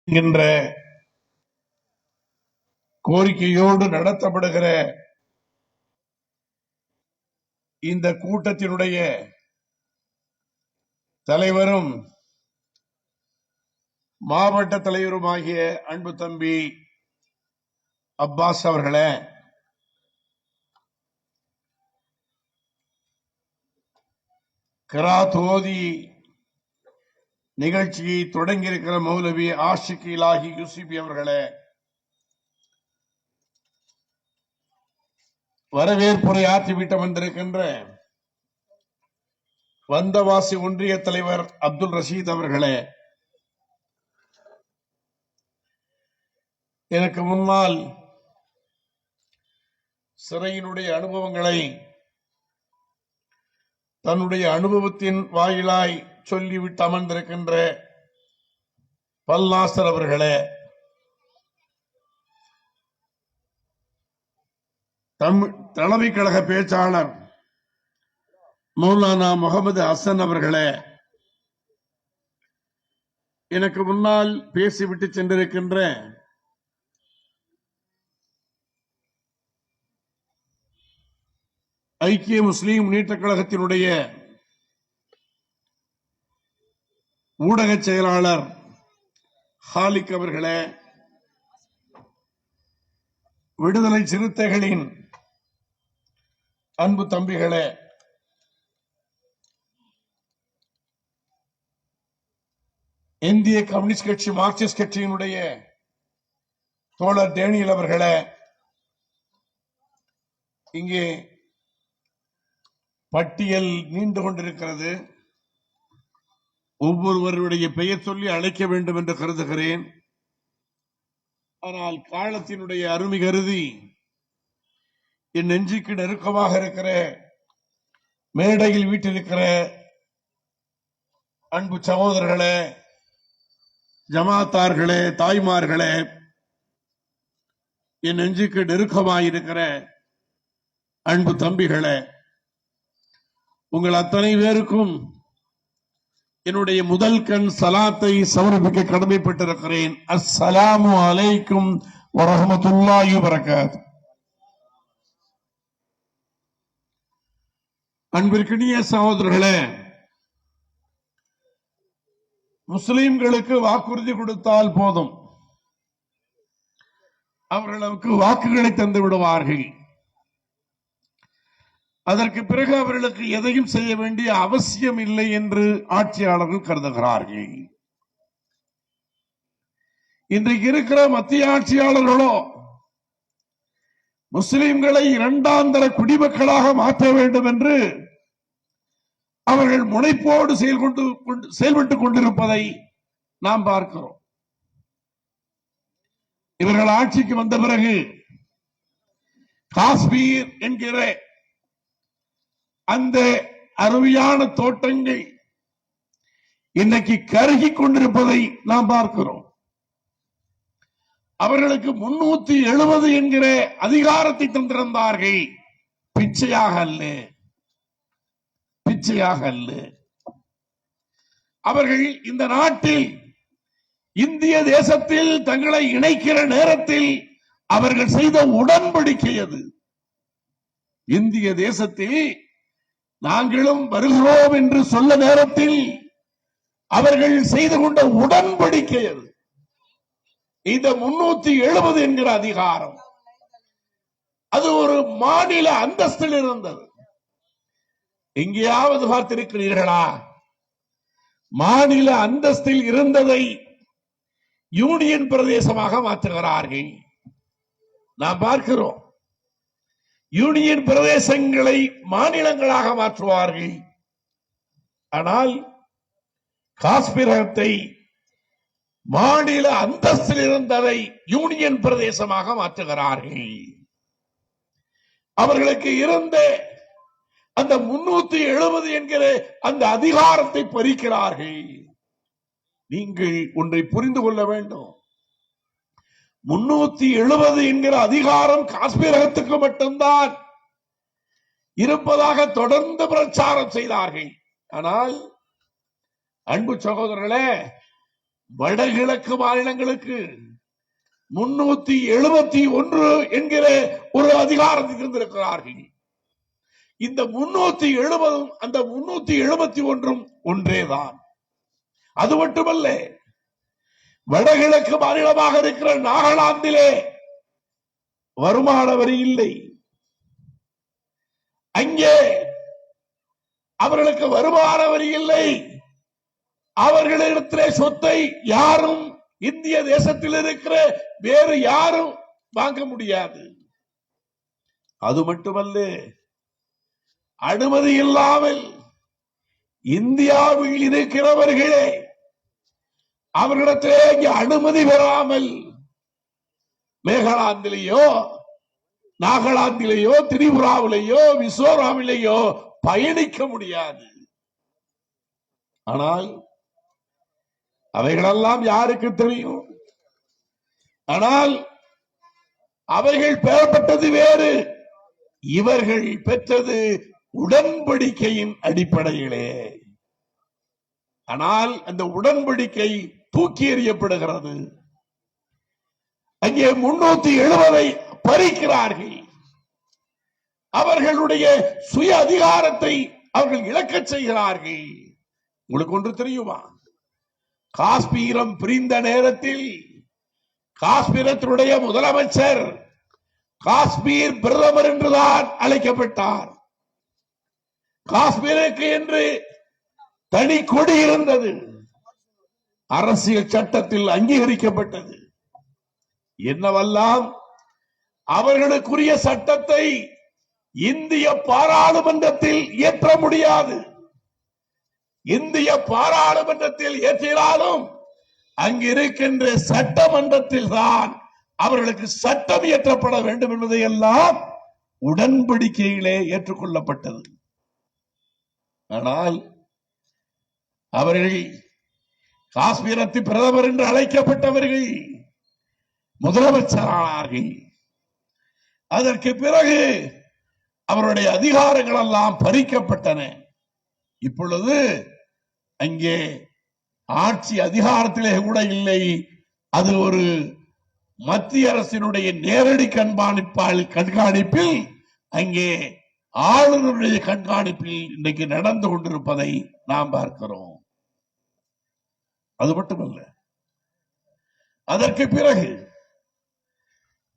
என்கின்ற கோரிக்கையோடு நடத்தப்படுகிற இந்த கூட்டத்தினுடைய தலைவரும் மாவட்ட தலைவருமாகிய அன்பு தம்பி அப்பாஸ் அவர்களே, கிராத் ஓதி நிகழ்ச்சியை தொடங்கியிருக்கிற மௌலவி ஆஷிக் இலாஹி யூசுப் அவர்களே, வரவேற்புரை ஆற்றிவிட்டு வந்திருக்கின்ற வந்தவாசி ஒன்றிய தலைவர் அப்துல் ரஷீத் அவர்களே, எனக்கு முன்னால் சிறையினுடைய அனுபவங்களை தன்னுடைய அனுபவத்தின் வாயிலாய் சொல்லிவிட்டு அமர்ந்திருக்கின்ற பல்நாசர் அவர்களே, தலைமை கழக பேச்சாளர் மௌலானா முகமது ஹசன் அவர்களே, எனக்கு முன்னால் பேசிவிட்டு சென்றிருக்கின்ற ஐக்கிய முஸ்லீம் முன்னேற்ற கழகத்தினுடைய ஊடக செயலாளர் ஹாலிக் அவர்களே, விடுதலை சிறுத்தைகளின் அன்பு தம்பிகளே, இந்திய கம்யூனிஸ்ட் கட்சி மார்க்சிஸ்ட் கட்சியினுடைய தோழர் டேனியல் அவர்களே, இங்கே பட்டியல் நீண்டு கொண்டிருக்கிறது. ஒவ்வொருவருடைய பெயர் சொல்லி அழைக்க வேண்டும் என்று கருதுகிறேன். ஆனால் காலத்தினுடைய அருமை கருதி என் நெஞ்சுக்கு நெருக்கமாக இருக்கிற மேடையில் வீட்டிருக்கிற அன்பு சகோதரர்களே, ஜமாத்தார்களே, தாய்மார்களே, என் நெஞ்சுக்கு நெருக்கமாயிருக்கிற அன்பு தம்பிகளே, உங்கள் அத்தனை பேருக்கும் என்னுடைய முதல் கண் சலாத்தை சமர்ப்பிக்க கடமைப்பட்டிருக்கிறேன். அஸ்ஸலாமு அலைக்கும் வரஹ்மத்துல்லாஹி வபரகாத்துஹு. அன்பிற்கினிய சகோதரர்களே, முஸ்லிம்களுக்கு வாக்குறுதி கொடுத்தால் போதும், அவர்களுக்கு வாக்குகளை தந்து விடுவார்கள். அதற்கு பிறகு அவர்களுக்கு எதையும் செய்ய வேண்டிய அவசியம் இல்லை என்று ஆட்சியாளர்கள் கருதுகிறார்கள். இன்றைக்கு இருக்கிற மத்திய ஆட்சியாளர்களோ முஸ்லிம்களை இரண்டாந்தர குடிமக்களாக மாற்ற வேண்டும் என்று அவர்கள் முனைப்போடு செயல்பட்டுக் கொண்டிருப்பதை நாம் பார்க்கிறோம். இவர்கள் ஆட்சிக்கு வந்த பிறகு காஷ்மீர் என்கிற அந்த அருமையான தோட்டங்கள் இன்னைக்கு கருகி கொண்டிருப்பதை நாம் பார்க்கிறோம். அவர்களுக்கு 370 என்கிற அதிகாரத்தை தந்திருந்தார்கள். பிச்சையாக அல்ல, பிச்சையாக அல்ல. அவர்கள் இந்த நாட்டில் இந்திய தேசத்தில் தங்களை இணைக்கிற நேரத்தில் அவர்கள் செய்த உடன்படிக்கை அது. இந்திய தேசத்தில் நாங்களும் வருகிறோம் என்று சொல்ல நேரத்தில் அவர்கள் செய்து கொண்ட உடன்படிக்கை அது. இந்த 370 என்கிற அதிகாரம் அது ஒரு மாநில அந்தஸ்தில் இருந்தது. எங்கேயாவது பார்த்திருக்கிறீர்களா? மாநில அந்தஸ்தில் இருந்ததை யூனியன் பிரதேசமாக மாற்றுகிறார்கள். நாம் பார்க்கிறோம், யூனியன் பிரதேசங்களை மாநிலங்களாக மாற்றுவார்கள். ஆனால் காஷ்மீரத்தை மாநில அந்தஸ்தில் இருந்ததை யூனியன் பிரதேசமாக மாற்றுகிறார்கள். அவர்களுக்கு இருந்த அந்த 370 என்கிற அந்த அதிகாரத்தை பறிக்கிறார்கள். நீங்கள் ஒன்றை புரிந்து கொள்ள வேண்டும். 370 என்கிற அதிகாரம் காஷ்மீரகத்துக்கு மட்டும்தான் இருப்பதாக தொடர்ந்து பிரச்சாரம் செய்தார்கள். ஆனால் அன்பு சகோதரர்களே, வடகிழக்கு மாநிலங்களுக்கு 371 என்கிற ஒரு அதிகாரத்தை இருந்திருக்கிறார்கள். இந்த 370 அந்த 371 ஒன்றேதான். அது மட்டுமல்ல, வடகிழக்கு மாநிலமாக இருக்கிற நாகாலாந்திலே வருமான வரி இல்லை. அங்கே அவர்களுக்கு வருமான வரி இல்லை. அவர்களிடத்திலே சொத்தை யாரும் இந்திய தேசத்தில் இருக்கிற வேறு யாரும் வாங்க முடியாது. அது மட்டுமல்ல, அனுமதி இல்லாமல் இந்தியாவில் இருக்கிறவர்களே அவர்களிடத்திலே அனுமதி பெறாமல் மேகாலாந்திலேயோ நாகாலாந்திலேயோ திரிபுராவிலேயோ மிசோராமிலேயோ பயணிக்க முடியாது. ஆனால் அவைகளெல்லாம் யாருக்கு தெரியும்? ஆனால் அவைகள் பெறப்பட்டது வேறு, இவர்கள் பெற்றது உடன்படிக்கையின் அடிப்படையிலே. ஆனால் அந்த உடன்படிக்கை தூக்கி எறியப்படுகிறது. அங்கே 370 பறிக்கிறார்கள். அவர்களுடைய சுய அதிகாரத்தை அவர்கள் இழக்கச் செய்கிறார்கள். உங்களுக்கு ஒன்று தெரியுமா? காஷ்மீரம் பிரிந்த நேரத்தில் காஷ்மீரத்தினுடைய முதலமைச்சர் காஷ்மீர் பிரதமர் என்றுதான் அழைக்கப்பட்டார். காஷ்மீருக்கு என்று தனி கொடி இருந்தது, அரசியல் சட்டத்தில் அங்கீகரிக்கப்பட்டது. என்னவெல்லாம் அவர்களுக்குரிய சட்டத்தை இந்திய பாராளுமன்றத்தில் இயற்ற முடியாது. இந்திய பாராளுமன்றத்தில் ஏற்றினாலும் அங்கிருக்கின்ற சட்டமன்றத்தில் தான் அவர்களுக்கு சட்டம் இயற்றப்பட வேண்டும் என்பதை எல்லாம் உடன்படிக்கையிலே ஏற்றுக்கொள்ளப்பட்டது. ஆனால் அவர்கள் காஷ்மீரத்தின் பிரதமர் என்று அழைக்கப்பட்டவர்கள் முதலமைச்சரானார்கள். அதற்கு பிறகு அவருடைய அதிகாரங்கள் எல்லாம் பறிக்கப்பட்டன. இப்பொழுது அங்கே ஆட்சி அதிகாரத்திலே கூட இல்லை. அது ஒரு மத்திய அரசினுடைய நேரடி கண்காணிப்பில் அங்கே ஆளுநருடைய கண்காணிப்பில் இன்றைக்கு நடந்து கொண்டிருப்பதை நாம் பார்க்கிறோம். அது மட்டுமல்ல, அதற்கு பிறகு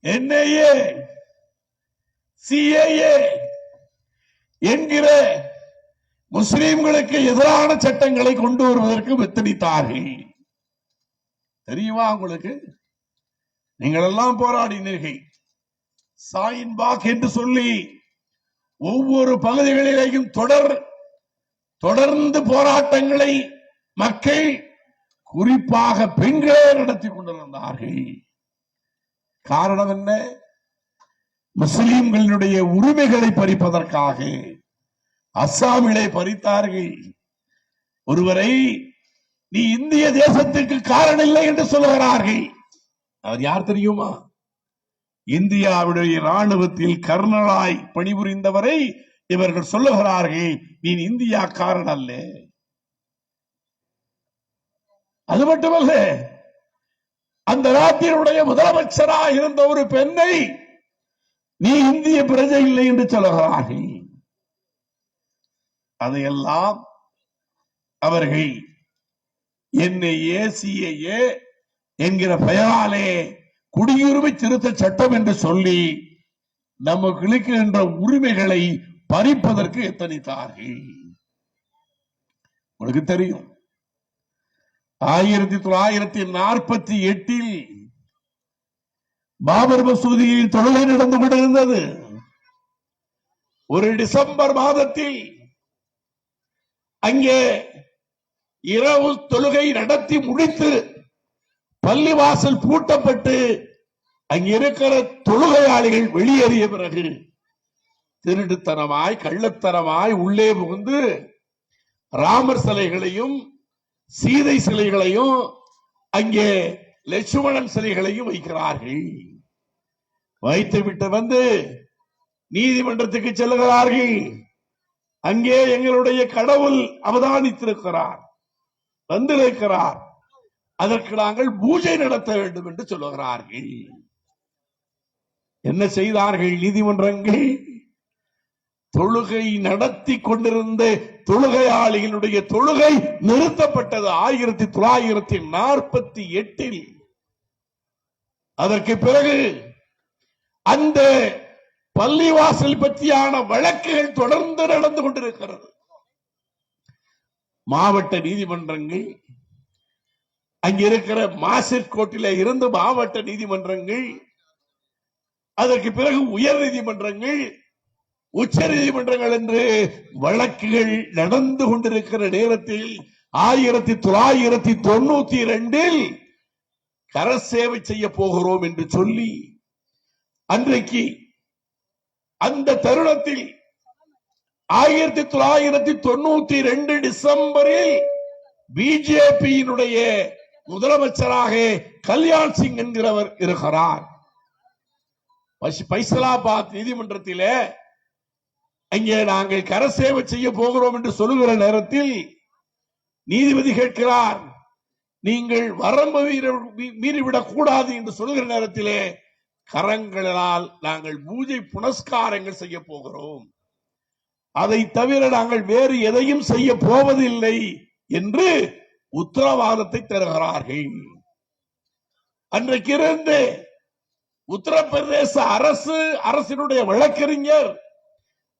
NIA, CAA என்கிற முஸ்லிம்களுக்கு எதிரான சட்டங்களை கொண்டு வருவதற்கு எத்தனித்தார்கள். தெரியுமா உங்களுக்கு? நீங்கள் எல்லாம் போராடினீர்கள். சாயின்பாக் என்று சொல்லி ஒவ்வொரு பகுதிகளிலேயும் தொடர்ந்து போராட்டங்களை மக்கள், குறிப்பாக பெண்களே நடத்தி கொண்டிருந்தார்கள். காரணம் என்ன? முஸ்லிம்களுடைய உரிமைகளை பறிப்பதற்காக. அஸ்ஸாமிலே பறித்தார்கள். ஒருவரை நீ இந்திய தேசத்திற்கு காரணம் இல்லை என்று சொல்லுகிறார்கள். அவர் யார் தெரியுமா? இந்தியாவுடைய ராணுவத்தில் கர்னலாய் பணிபுரிந்தவரை இவர்கள் சொல்லுகிறார்கள், நீ இந்தியா காரணம் அல்ல. அது மட்டுமல்ல, அந்த நாட்டினுடைய முதலமைச்சராக இருந்த ஒரு பெண்ணை நீ இந்திய பிரஜை இல்லை என்று சொல்லுகிறார்கள். அதையெல்லாம் அவர்கள் NIA, CAA என்கிற பெயராலே குடியுரிமை திருத்த சட்டம் என்று சொல்லி நமக்கு இருக்கின்ற உரிமைகளை பறிப்பதற்கு எத்தனித்தார்கள். உங்களுக்கு தெரியும், 1948 பாபர் மசூதியில் தொழுகை நடந்து கொண்டிருந்தது. ஒரு டிசம்பர் மாதத்தில் அங்கே இரவு தொழுகை நடத்தி முடித்து பள்ளிவாசல் பூட்டப்பட்டு அங்கே இருக்கிற தொழுகையாளிகள் வெளியேறிய பிறகு திருட்டுத்தனமாய் கள்ளத்தனமாய் உள்ளே புகுந்து ராமர் சிலைகளையும் சீதை சிலைகளையும் அங்கே லட்சுமணன் சிலைகளையும் வைக்கிறார்கள். வைத்துவிட்டு வந்து நீதிமன்றத்துக்கு செல்லுகிறார்கள். அங்கே எங்களுடைய கடவுள் அவதானித்திருக்கிறார், வந்திருக்கிறார். அதற்கு நாங்கள் பூஜை நடத்த வேண்டும் என்று சொல்லுகிறார்கள். என்ன செய்தார்கள் நீதிமன்றங்கள்? தொழுகை நடத்தி கொண்டிருந்த தொழுகையாளிகளுடைய தொழுகை நிறுத்தப்பட்டது 1948. அதற்கு பிறகு அந்த பள்ளிவாசல் பற்றியான வழக்குகள் தொடர்ந்து நடந்து கொண்டிருக்கிறது. மாவட்ட நீதிமன்றங்கள், அங்க இருக்கிற மாசிற் கோர்ட்டில இருந்து மாவட்ட நீதிமன்றங்கள், அதற்கு பிறகு உயர் நீதிமன்றங்கள், உச்ச நீதிமன்றங்கள் என்று வழக்குகள் நடந்து கொண்டிருக்கிற நேரத்தில் 1992 கரசேவை செய்ய போகிறோம் என்று சொல்லி அன்றைக்கு அந்த தருணத்தில் 1992 டிசம்பரில் பிஜேபியினுடைய முதலமைச்சராக கல்யாண் சிங் என்கிறவர் இருக்கிறார். பைசலாபாத் நீதிமன்றத்தில் அங்கே நாங்கள் கரசேவை செய்ய போகிறோம் என்று சொல்லுகிற நேரத்தில் நீதிபதி கேட்கிறார், நீங்கள் வரம்பு மீறிவிடக் கூடாது என்று சொல்லுகிற நேரத்திலே கரங்களால் நாங்கள் பூஜை புனஸ்காரங்கள் செய்ய போகிறோம், அதை தவிர நாங்கள் வேறு எதையும் செய்ய போவதில்லை என்று உத்தரவாதத்தை தருகிறார்கள். அன்றைக்கு இருந்து உத்தரப்பிரதேச அரசினுடைய வழக்கறிஞர்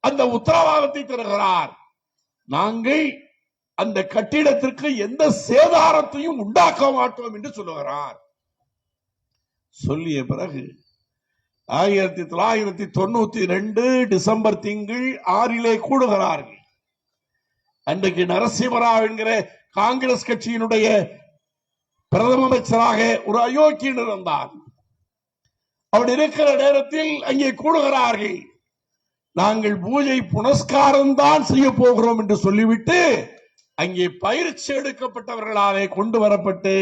அந்த உத்தரவாதத்தை தருகிறார், நாங்கள் அந்த கட்டிடத்திற்கு எந்த சேதாரத்தையும் உண்டாக்க மாட்டோம் என்று சொல்லுகிறார். சொல்லிய பிறகு 1992 டிசம்பர் திங்கள் 6 கூடுகிறார்கள். அன்றைக்கு நரசிம்மராவ் என்கிற காங்கிரஸ் கட்சியினுடைய பிரதம அமைச்சராக ஒரு அயோக்கியன் இருந்தார். அவர் இருக்கிற நேரத்தில் அங்கே கூடுகிறார்கள், நாங்கள் பூஜை புனஸ்காரம் தான் செய்ய போகிறோம் என்று சொல்லிவிட்டு அங்கே பயிற்சி எடுக்கப்பட்டவர்களாலே கொண்டு வரப்பட்டு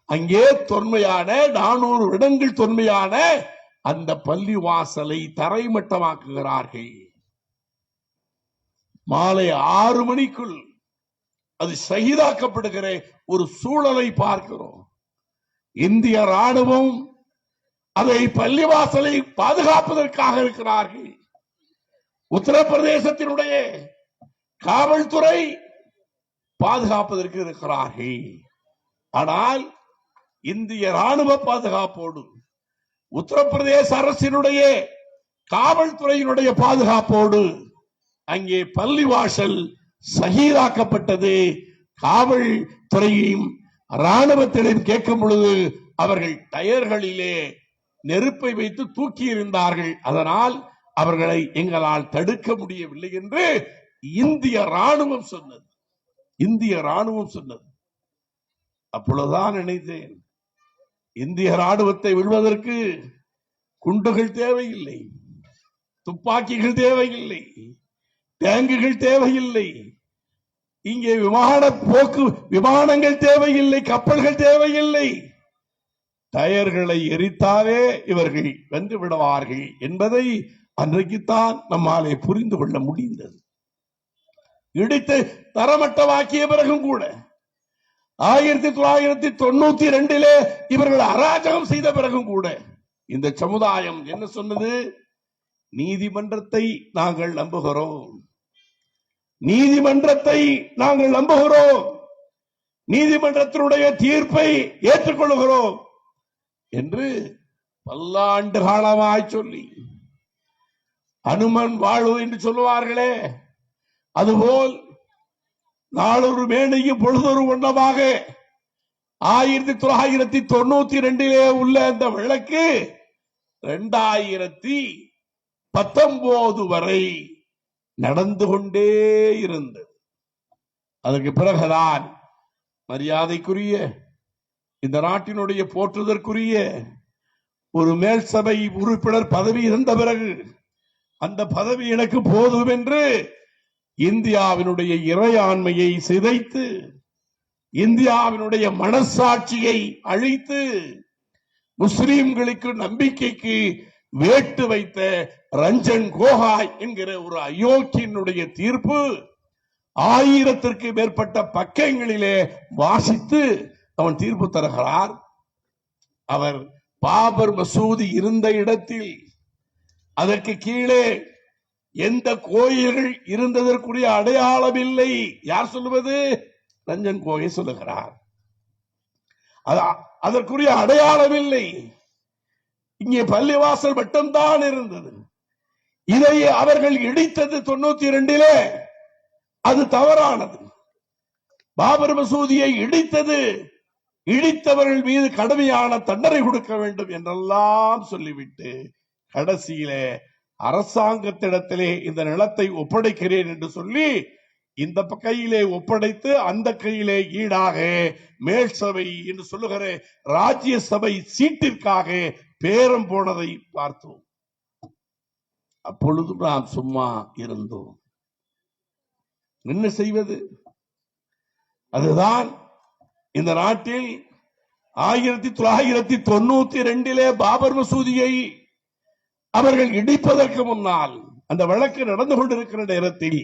அங்கே தொன்மையான 400 இடங்கள் தொன்மையான அந்த பள்ளி வாசலை தரைமட்டமாக்குகிறார்கள். மாலை 6 மணிக்குள் அது ஷஹீதாக்கப்படுகிற ஒரு சூழலை பார்க்கிறோம். இந்திய ராணுவம் அதை பள்ளிவாசலை பாதுகாப்பதற்காக இருக்கிறார்கள். உத்தரப்பிரதேசத்தினுடைய காவல்துறை பாதுகாப்பதற்கு இருக்கிறார்கள். ஆனால் இந்திய ராணுவ பாதுகாப்போடு உத்தரப்பிரதேச அரசினுடைய காவல்துறையினுடைய பாதுகாப்போடு அங்கே பள்ளிவாசல் ஷஹீதாக்கப்பட்டது. காவல்துறையும் ராணுவத்திடம் கேட்கும் பொழுது அவர்கள் டயர்களிலே நெருப்பை வைத்து தூக்கி இருந்தார்கள், அதனால் அவர்களை எங்களால் தடுக்க முடியவில்லை என்று இந்திய ராணுவம் சொன்னது. அப்பொழுதுதான் நினைத்தேன், இந்திய ராணுவத்தை வெல்வதற்கு குண்டுகள் தேவையில்லை, துப்பாக்கிகள் தேவையில்லை, டேங்குகள் தேவையில்லை, இங்கே விமானங்கள் தேவையில்லை, கப்பல்கள் தேவையில்லை, டயர்களை எரித்தாலே இவர்கள் வென்று விடுவார்கள் என்பதை அன்றைக்குத்தான் நம்மாலே புரிந்து கொள்ள முடிந்தது. இடித்து தரமட்டமாக்கிய பிறகும் கூட 1992 இவர்கள் அராஜகம் செய்த பிறகும் கூட இந்த சமுதாயம் என்ன சொன்னது? நீதிமன்றத்தை நாங்கள் நம்புகிறோம், நீதிமன்றத்தை நாங்கள் நம்புகிறோம், நீதிமன்றத்தினுடைய தீர்ப்பை ஏற்றுக்கொள்கிறோம் என்று பல்லாண்டு காலமாய் சொல்லி, அனுமன் வாழ்வு என்று சொல்லுவார்களே, அதுபோல் நாளொரு மேனையும் பொழுதொரு வண்ணமாக 1992 உள்ள அந்த வழக்கு 2019 வரை நடந்து கொண்டே இருந்தது. அதற்கு பிறகுதான் மரியாதைக்குரிய இந்த நாட்டினுடைய போற்றுதற்குரிய ஒரு மேல் சபை உறுப்பினர் பதவி இருந்த பிறகு அந்த பதவி எனக்கு போதும் என்று இந்தியாவினுடைய இறையாண்மையை சிதைத்து, இந்தியாவினுடைய மனசாட்சியை அழித்து, முஸ்லிம்களுக்கு நம்பிக்கைக்கு வேட்டு வைத்த ரஞ்சன் கோகாய் என்கிற ஒரு அயோக்கியனுடைய தீர்ப்பு 1000க்கு மேற்பட்ட பக்கங்களிலே வாசித்து அவன் தீர்ப்பு தருகிறார். அவர் பாபர் மசூதி இருந்த இடத்தில் அதற்கு கீழே எந்த கோயில்கள் இருந்ததற்குரிய அடையாளம் இல்லை. யார் சொல்லுவது? ரஞ்சன் கோகை சொல்லுகிறார். அதற்குரிய அடையாளம் இல்லை. இங்கே பள்ளிவாசல் மட்டும்தான் இருந்தது. இதை அவர்கள் இடித்தது 92 அது தவறானது. பாபர் மசூதியை இடித்தவர்கள் மீது கடுமையான தண்டனை கொடுக்க வேண்டும் என்றெல்லாம் சொல்லிவிட்டு கடைசியிலே அரசாங்கத்திடத்திலே இந்த நிலத்தை ஒப்படைக்கிறேன் என்று சொல்லி இந்த கையிலே ஒப்படைத்து அந்த கையிலே ஈடாக மேல் சபை என்று சொல்லுகிற ராஜ்யசபை சீட்டிற்காக பேரம் போனதை பார்த்தோம். அப்பொழுது நாம் சும்மா இருந்தோம். என்ன செய்வது? அதுதான் இந்த நாட்டில் 1992 பாபர் மசூதியை அவர்கள் இடிப்பதற்கு முன்னால் அந்த வழக்கு நடந்து கொண்டிருக்கிற நேரத்தில்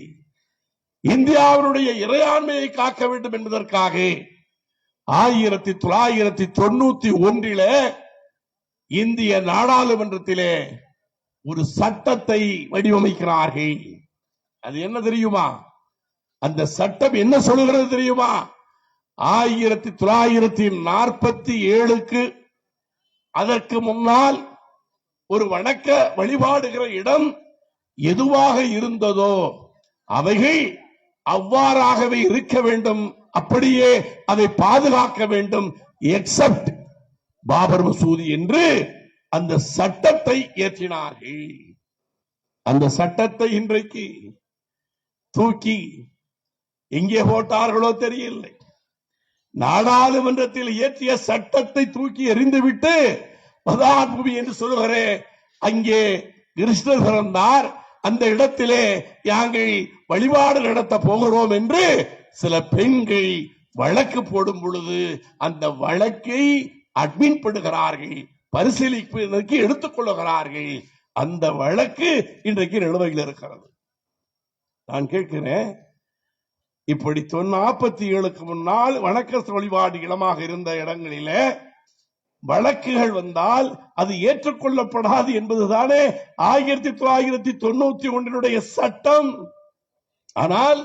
இந்தியாவினுடைய இறையாண்மையை காக்க வேண்டும் என்பதற்காக 1991 இந்திய நாடாளுமன்றத்திலே ஒரு சட்டத்தை வடிவமைக்கிறார்கள். அது என்ன தெரியுமா? அந்த சட்டம் என்ன சொல்லுகிறது தெரியுமா? 1947 அதற்கு முன்னால் ஒரு வணக்க வழிபாடுகிற இடம் எதுவாக இருந்ததோ அவைகள் அவ்வாறாகவே இருக்க வேண்டும், அப்படியே அதை பாதுகாக்க வேண்டும், எக்ஸப்ட் பாபர் மசூதி என்று அந்த சட்டத்தை இயற்றினார்கள். அந்த சட்டத்தை இன்றைக்கு தூக்கி எங்கே போட்டார்களோ தெரியவில்லை. நாடாளுமன்றத்தில் இயற்றிய சட்டத்தை தூக்கி எறிந்துவிட்டு மதான் பூமி என்று சொல்லுகிற அங்கே கிருஷ்ணர் பிறந்தார், அந்த இடத்திலே நாங்கள் வழிபாடு நடத்த போகிறோம் என்று சில பெண்கள் வழக்கு போடும் பொழுது அந்த வழக்கை அட்மின் பண்ணுகிறார்கள், பரிசீலிப்பதற்கு எடுத்துக் கொள்ளுகிறார்கள். அந்த வழக்கு இன்றைக்கு நிலுவையில் இருக்கிறது. நான் கேட்கிறேன், இப்படி 47 முன்னால் வணக்க வழிபாடு இடமாக இருந்த இடங்களிலே வழக்குகள் வந்தால் அது ஏற்றுக்கொள்ளப்படாது என்பதுதானே 1991 சட்டம். ஆனால்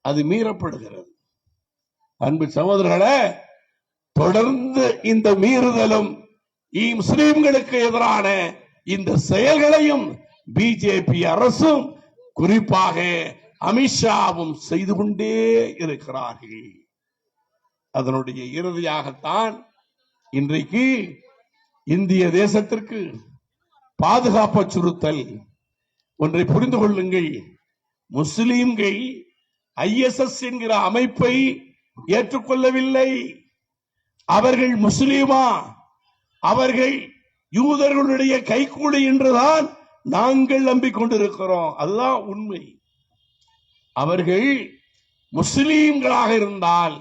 அது மீறப்படுகிறது. அன்பு சகோதரர்களே, தொடர்ந்து இந்த மீறுதலும் முஸ்லிம்களுக்கு எதிரான இந்த செயல்களையும் பிஜேபி அரசும் குறிப்பாக அமித்ஷாவும் செய்து கொண்டே இருக்கிறார்கள். அதனுடைய இறுதியாகத்தான் இன்றைக்கு இந்திய தேசத்திற்கு பாதுகாப்பு அச்சுறுத்தல். ஒன்றை புரிந்து கொள்ளுங்கள், முஸ்லிம்கள் ISS என்கிற அமைப்பை ஏற்றுக்கொள்ளவில்லை. அவர்கள் முஸ்லிமா? அவர்கள் யூதர்களுடைய கைக்கூலி என்றுதான் நாங்கள் நம்பிக்கொண்டிருக்கிறோம். அதுதான் உண்மை. அவர்கள் முஸ்லிம்களாக இருந்தால்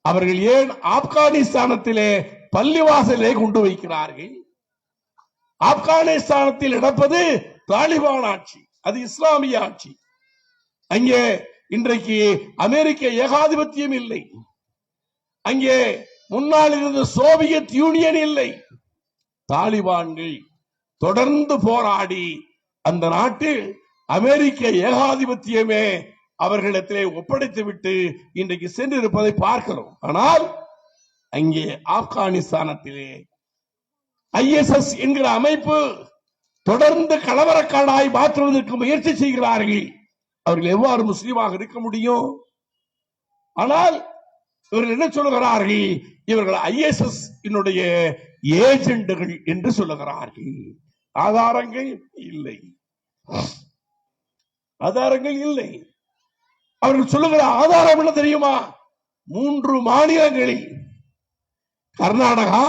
அவர்கள் ஏன் ஆப்கானிஸ்தானத்திலே பள்ளிவாசலை கொண்டு வைக்கிறார்கள்? ஆப்கானிஸ்தானத்தில் நடப்பது தாலிபான் ஆட்சி, அது இஸ்லாமிய ஆட்சி. அங்கே இன்றைக்கு அமெரிக்க ஏகாதிபத்தியம் இல்லை, அங்கே முன்னால் இருந்த சோவியத் யூனியன் இல்லை. தாலிபான்கள் தொடர்ந்து போராடி அந்த நாட்டில் அமெரிக்க ஏகாதிபத்தியமே அவர்களிடத்திலே ஒப்படைத்து விட்டு இன்றைக்கு சென்றிருப்பதை பார்க்கிறோம். ஆனால் அங்கே ஆப்கானிஸ்தானத்திலே ISS என்கிற அமைப்பு தொடர்ந்து கலவரக்காடாய் மாற்றுவதற்கு முயற்சி செய்கிறார்கள். அவர்கள் எவ்வாறு முஸ்லீமாக இருக்க முடியும்? ஆனால் இவர்கள் என்ன சொல்லுகிறார்கள்? இவர்கள் ISS ஏஜெண்டுகள் என்று சொல்லுகிறார்கள். ஆதாரங்கள் இல்லை, ஆதாரங்கள் இல்லை. அவர்கள் சொல்லுகிற ஆதாரம் என்ன தெரியுமா? 3 மாநிலங்களில், கர்நாடகா,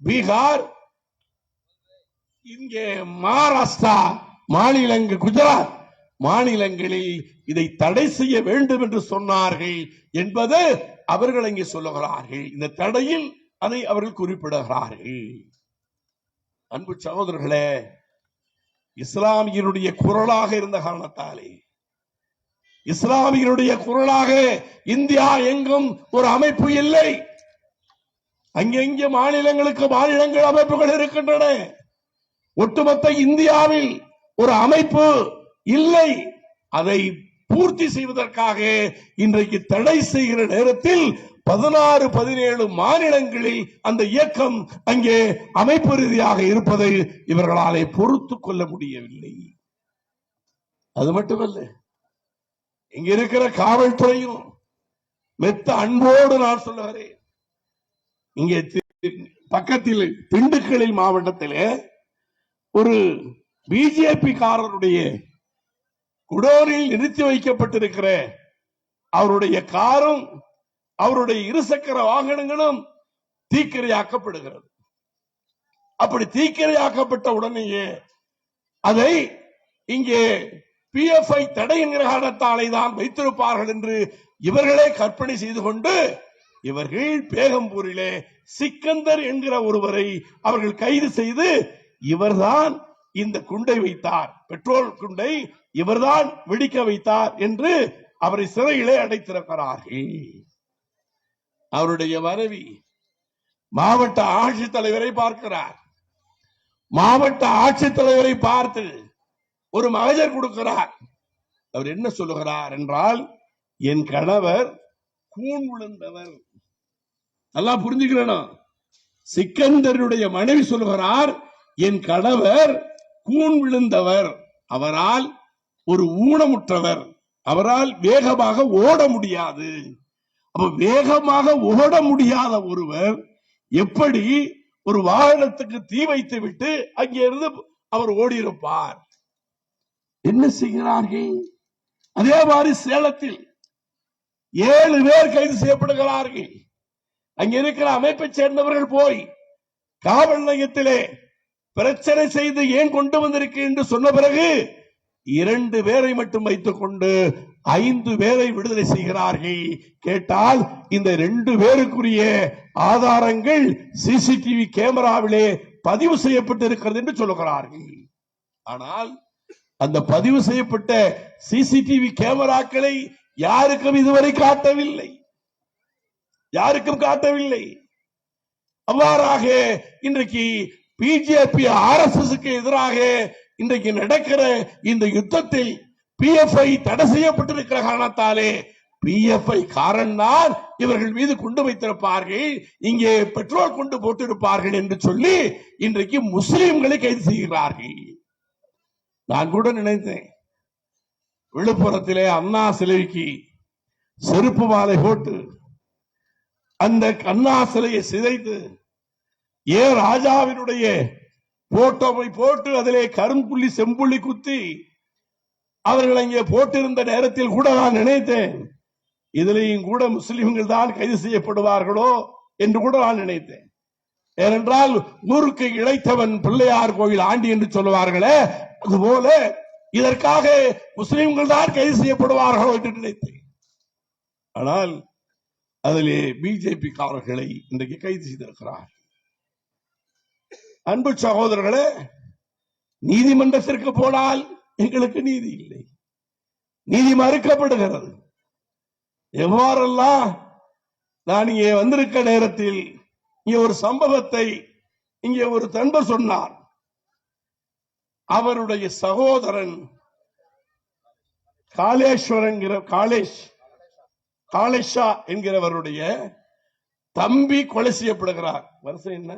பீகார், இங்கே மகாராஷ்டிரா மாநிலங்கள், குஜராத் மாநிலங்களில் இதை தடை செய்ய வேண்டும் என்று சொன்னார்கள் என்பது அவர்கள் அங்கே சொல்லுகிறார்கள். இந்த தடையில் அதை அவர்கள் குறிப்பிடுகிறார்கள். அன்பு சகோதரர்களே, இஸ்லாமியருடைய குரலாக இருந்த காரணத்தாலே, இஸ்லாமியருடைய குரலாக இந்தியா எங்கும் ஒரு அமைப்பு இல்லை. அங்கெங்கே மாநிலங்களுக்கு மாநிலங்கள் அமைப்புகள் இருக்கின்றன. ஒட்டுமொத்த இந்தியாவில் ஒரு அமைப்பு இல்லை. அதை பூர்த்தி செய்வதற்காக இன்றைக்கு தடை செய்கிற நேரத்தில் 16-17 மாநிலங்களில் அந்த இயக்கம் அங்கே அமைப்பு ரீதியாக இருப்பதை இவர்களாலே பொறுத்துக் கொள்ள முடியவில்லை. அது மட்டுமல்ல, இங்க இருக்கிற காவல்துறையும் மெத்த அன்போடு நான் சொல்லுகிறேன். இங்கே பக்கத்தில் திண்டுக்கல் மாவட்டத்திலே ஒரு பிஜேபி காரருடைய குடோனில் நிறுத்தி வைக்கப்பட்டிருக்கிற அவருடைய காரும் அவருடைய இருசக்கர வாகனங்களும் தீக்கிரையாக்கப்படுகிறது. அப்படி தீக்கிரையாக்கப்பட்ட உடனேயே அதை இங்கே PFI தடை என்கிற காரணத்தாலே தான் வைத்திருப்பார்கள் என்று இவர்களே கற்பனை செய்து கொண்டு இவர்கள் பேகம்பூரிலே சிக்கந்தர் என்கிற ஒருவரை அவர்கள் கைது செய்து இவர்தான் இந்த குண்டை வைத்தார், பெட்ரோல் குண்டை இவர்தான் வெடிக்க வைத்தார் என்று அவரை சிறையிலே அடைத்திருக்கிறார்கள். அவருடைய மனைவி மாவட்ட ஆட்சித்தலைவரை பார்க்கிறார். மாவட்ட ஆட்சித்தலைவரை பார்த்து ஒரு மகஜர் கொடுக்கிறார். அவர் என்ன சொல்லுகிறார் என்றால், என் கணவர் கூன் விழுந்தவர். நல்லா புரிஞ்சுக்கிறேன். சிக்கந்தருடைய மனைவி சொல்லுகிறார், என் கணவர் கூன் விழுந்தவர், அவரால் ஒரு ஊனமுற்றவர், அவரால் வேகமாக ஓட முடியாது. அப்ப வேகமாக ஓட முடியாத ஒருவர் எப்படி ஒரு வாகனத்துக்கு தீ வைத்து விட்டு அங்கிருந்து அவர் ஓடியிருப்பார்? என்ன செய்கிறார்கள்? அதே மாதிரி சேலத்தில் 7 பேர் கைது செய்யப்படுகிறார்கள். அங்க இருக்கிற அமைப்பை சேர்ந்தவர்கள் போய் காவல் நிலையத்திலே பிரச்சனை செய்து ஏன் கொண்டு வந்திருக்கு என்று சொன்ன பிறகு 2 பேரை மட்டும் வைத்துக் கொண்டு 5 பேரை விடுதலை செய்கிறார்கள். கேட்டால் இந்த 2 பேருக்குரிய ஆதாரங்கள் சிசிடிவி கேமராவிலே பதிவு செய்யப்பட்டிருக்கிறது என்று சொல்லுகிறார்கள். ஆனால் அந்த பதிவு செய்யப்பட்ட சிசிடிவி கேமராக்களை யாருக்கும் இதுவரை காட்டவில்லை, யாருக்கும் காட்டவில்லை. அவ்வாறாக இன்றைக்கு பிஜேபி RSSக்கு எதிராக இன்றைக்கு நடக்கிற இந்த யுத்தத்தில் PFI தடை செய்யப்பட்டிருக்கிற காரணத்தாலே PFI காரன் தான் இவர்கள் மீது கொண்டு வைத்திருப்பார்கள், இங்கே பெட்ரோல் கொண்டு போட்டிருப்பார்கள் என்று சொல்லி இன்றைக்கு முஸ்லிம்களை கைது செய்கிறார்கள். நான் கூட நினைத்தேன், விழுப்புரத்திலே அண்ணா சிலைக்கு செருப்பு மாலை போட்டு அந்த அண்ணா சிலையை சிதைத்து ராஜாவினுடைய போட்டோவை போட்டு அதிலே கரும்புள்ளி செம்புள்ளி குத்தி அவர்கள் அங்கே போட்டிருந்த நேரத்தில் கூட நான் நினைத்தேன், இதிலேயும் கூட முஸ்லிம்கள் தான் கைது செய்யப்படுவார்களோ என்று கூட நான் நினைத்தேன். ஏனென்றால் ஊருக்கு இழைத்தவன் பிள்ளையார் கோவில் ஆண்டி என்று சொல்லுவார்களே, அதுபோல இதற்காக முஸ்லிம்கள் தான் கைது செய்யப்படுவார்களோ என்று நினைத்தேன். ஆனால் அதிலே பிஜேபி காரர்களை இன்றைக்கு கைது செய்திருக்கிறார். அன்பு சகோதரர்களே, நீதிமன்றத்திற்கு போனால் எங்களுக்கு நீதி இல்லை, நீதி மறுக்கப்படுகிறது. எவ்வாறெல்லாம் நான் இங்கே வந்திருக்க நேரத்தில் இங்கே ஒரு சம்பவத்தை இங்கே ஒரு நண்பர் சொன்னார். அவருடைய சகோதரன் காளேஷா என்கிறவருடைய தம்பி கொலை செய்யப்படுகிறார். வருஷம் என்ன?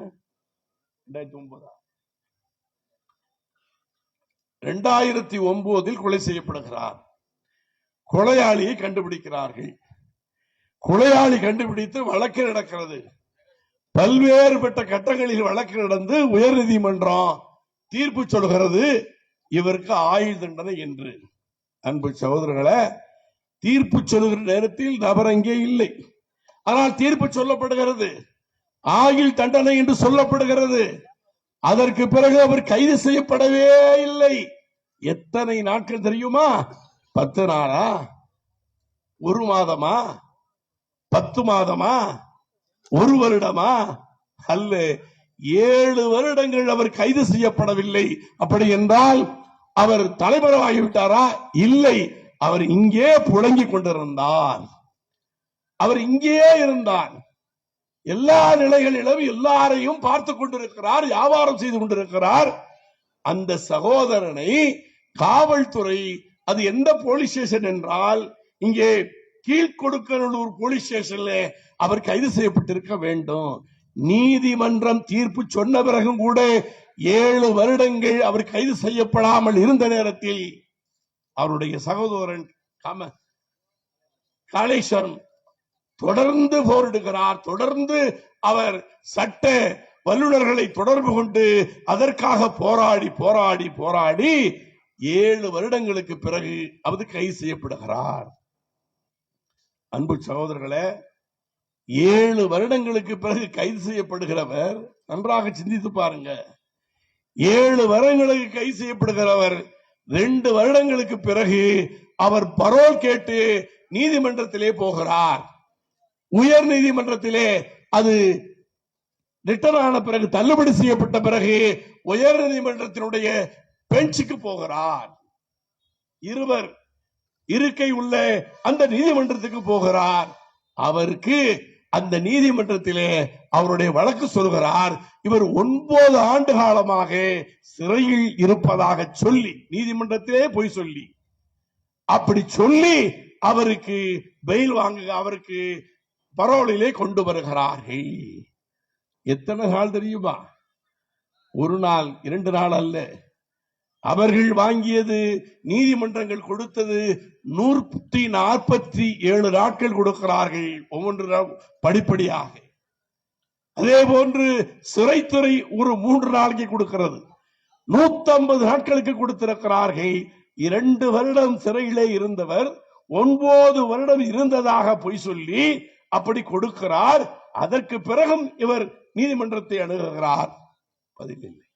2009 கொலை செய்யப்படுகிறார். கொலையாளியை கண்டுபிடிக்கிறார்கள். கொலையாளி கண்டுபிடித்து வழக்கு நடக்கிறது. பல்வேறுபட்ட கட்டங்களில் வழக்கு நடந்து உயர்நீதிமன்றம் தீர்ப்பு சொல்கிறது இவருக்கு ஆயுள் தண்டனை என்று. அன்பு சகோதரர்களே, தீர்ப்பு சொல்லுகிற நேரத்தில் நபர் அங்கே இல்லை, ஆனால் தீர்ப்பு சொல்லப்படுகிறது, ஆயுள் தண்டனை என்று சொல்லப்படுகிறது. அதற்கு பிறகு அவர் கைது செய்யப்படவே இல்லை. எத்தனை நாட்கள் தெரியுமா? 10 நாளா, 1 மாதமா, 10 மாதமா, 1 வருடமா? அல்ல, 7 வருடங்கள் அவர் கைது செய்யப்படவில்லை. அப்படி என்றால் அவர் தலைமறைவாகிவிட்டாரா? இல்லை, அவர் இங்கே புழங்கிக் கொண்டிருந்தார், அவர் இங்கே இருந்தார். எல்லா நிலைகளிலும் எல்லாரையும் பார்த்து கொண்டிருக்கிறார், வியாபாரம் செய்து கொண்டிருக்கிறார். அந்த சகோதரனை காவல்துறை, அது எந்த போலீஸ் ஸ்டேஷன் என்றால் இங்கே கீழ்கொடுக்கநல்லூர் போலீஸ் ஸ்டேஷன்ல அவர் கைது செய்யப்பட்டிருக்க வேண்டும். நீதிமன்றம் தீர்ப்பு சொன்ன பிறகும் கூட 7 வருடங்கள் அவர் கைது செய்யப்படாமல் இருந்த நேரத்தில் அவருடைய சகோதரன் காளேஸ்வரன் தொடர்ந்து போரிடுகிறார். தொடர்ந்து அவர் சட்ட வல்லுநர்களை தொடர்பு கொண்டு அதற்காக போராடி போராடி போராடி 7 வருடங்களுக்கு பிறகு அவர் கைது செய்யப்படுகிறார். அன்பு சகோதரர்களே, 7 வருடங்களுக்கு பிறகு கைது செய்யப்படுகிறவர், நன்றாக சிந்தித்து பாருங்க. 7 வருடங்களுக்கு கைது செய்யப்படுகிறவர் 2 வருடங்களுக்கு பிறகு அவர் பரோல் கேட்டு நீதிமன்றத்திலே போகிறார். உயர் நீதிமன்றத்திலே அது ரிட்டர்ன் ஆன பிறகு, தள்ளுபடி செய்யப்பட்ட பிறகு உயர் நீதிமன்றத்தினுடைய பெஞ்சுக்கு போகிறார். இருவர் இருக்கை உள்ள அந்த நீதிமன்றத்துக்கு போகிறார். அவருக்கு அந்த நீதிமன்றத்திலே அவருடைய வழக்கு சொல்கிறார். இவர் 9 ஆண்டு காலமாக சிறையில் இருப்பதாக சொல்லி, நீதிமன்றத்திலே போய் சொல்லி, அப்படி சொல்லி அவருக்கு பெயில் வாங்க, அவருக்கு பரோலிலே கொண்டு வருகிறார்கள். எத்தனை நாள் தெரியுமா? 1 நாள் 2 நாள் அல்ல. அவர்கள் வாங்கியது, நீதிமன்றங்கள் கொடுத்தது 147 நாட்கள் கொடுக்கிறார்கள், ஒவ்வொன்று படிப்படியாக. அதே போன்று சிறைத்துறை ஒரு 3 நாளைக்கு கொடுக்கிறது, 150 நாட்களுக்கு கொடுத்திருக்கிறார்கள். 2 வருடம் சிறையிலே இருந்தவர் 9 வருடம் இருந்ததாக பொய் சொல்லி அப்படி கொடுக்கிறார். அதற்கு பிறகும் இவர் நீதிமன்றத்தை அணுகுகிறார். பதில் இல்லை,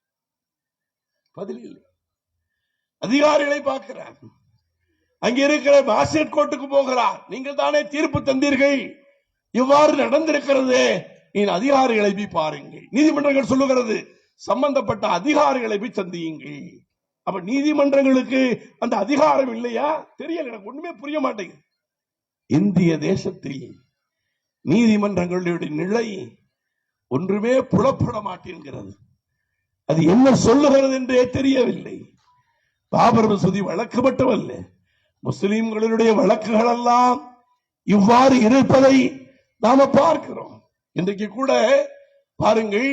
பதில் இல்லை. அதிகாரிகளை பார்க்கிறார். அங்கே இருக்கிற மாஜிஸ்ட்ரேட் கோர்ட்டுக்கு போகிறார். நீங்கள் தானே தீர்ப்பு தந்தீர்கள், இவ்வாறு நடந்திருக்கிறது, நீ அதிகாரிகளை போய் பாருங்கள். நீதிமன்றங்கள் சொல்லுகிறது, சம்பந்தப்பட்ட அதிகாரிகளை போய் சந்தியுங்கள். அப்ப நீதிமன்றங்களுக்கு அந்த அதிகாரம் இல்லையா? தெரியல, எனக்கு ஒண்ணுமே புரிய மாட்டேங்குது. இந்திய தேசத்தில் நீதிமன்றங்களுடைய நிலை ஒன்றுமே புலப்பட மாட்டேங்கிறது. அது என்ன சொல்லுகிறது என்றே தெரியவில்லை. பாபர் மசூதி வழக்கு மட்டுமல்ல, முஸ்லிம்களுடைய வழக்குகள் எல்லாம் இவ்வாறு இருப்பதை நாம பார்க்கிறோம். இன்றைக்கு கூட பாருங்கள்,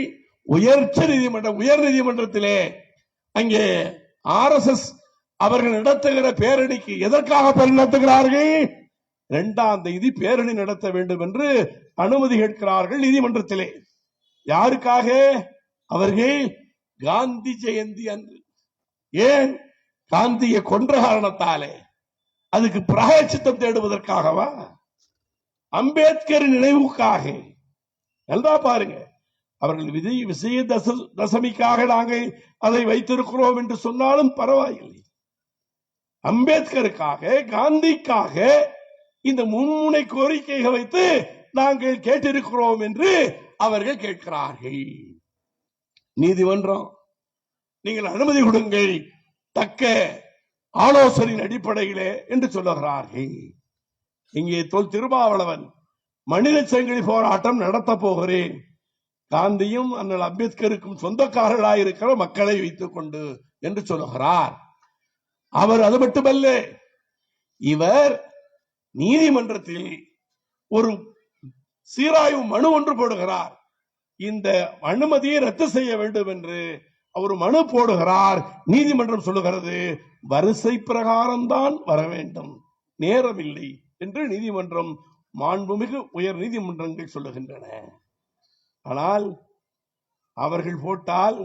உயர் நீதிமன்றத்திலே அங்கே RSS அவர்கள் நடத்துகிற பேரணிக்கு எதற்காக நடத்துகிறார்கள்? 2ஆம் தேதி பேரணி நடத்த வேண்டும் என்று அனுமதி கேட்கிறார்கள் நீதிமன்றத்திலே. யாருக்காக? அவர்கள் காந்தி ஜெயந்தி அன்று. ஏன்? காந்தியை கொன்ற காரணத்தாலே, அதுக்கு பிராயச்சித்தம் தேடுவதற்காகவா? அம்பேத்கர் நினைவுக்காக? நல்லா பாருங்க, அவர்கள் விஜய தசமிக்காக நாங்கள் அதை வைத்திருக்கிறோம் என்று சொன்னாலும் பரவாயில்லை. அம்பேத்கருக்காக, காந்திக்காக இந்த மும்முனை கோரிக்கையை வைத்து நாங்கள் கேட்டிருக்கிறோம் என்று அவர்கள் கேட்கிறார்கள். நீதிமன்றம் நீங்கள் அனுமதி கொடுங்கள், தக்க ஆலோசனையின் அடிப்படையிலே என்று சொல்லுகிறார்கள். இங்கே திருமாவளவன் மனித சங்கிலி போராட்டம் நடத்த போகிறேன், காந்தியும் அண்ணல் அம்பேத்கருக்கும் சொந்தக்காரர்களாயிருக்கிற மக்களை வைத்துக் கொண்டு என்று சொல்லுகிறார். அவர் அது மட்டுமல்ல, இவர் நீதிமன்றத்தில் ஒரு சீராய்வு மனு ஒன்று போடுகிறார். இந்த அனுமதியை ரத்து செய்ய வேண்டும் என்று அவர் மனு போடுகிறார். நீதிமன்றம் சொல்லுகிறது, வரிசை பிரகாரம் தான் வர வேண்டும், நேரமில்லை என்று நீதிமன்றம், மாண்புமிகு உயர் நீதிமன்றங்கள் சொல்லுகின்றன. ஆனால் அவர்கள் போட்டால்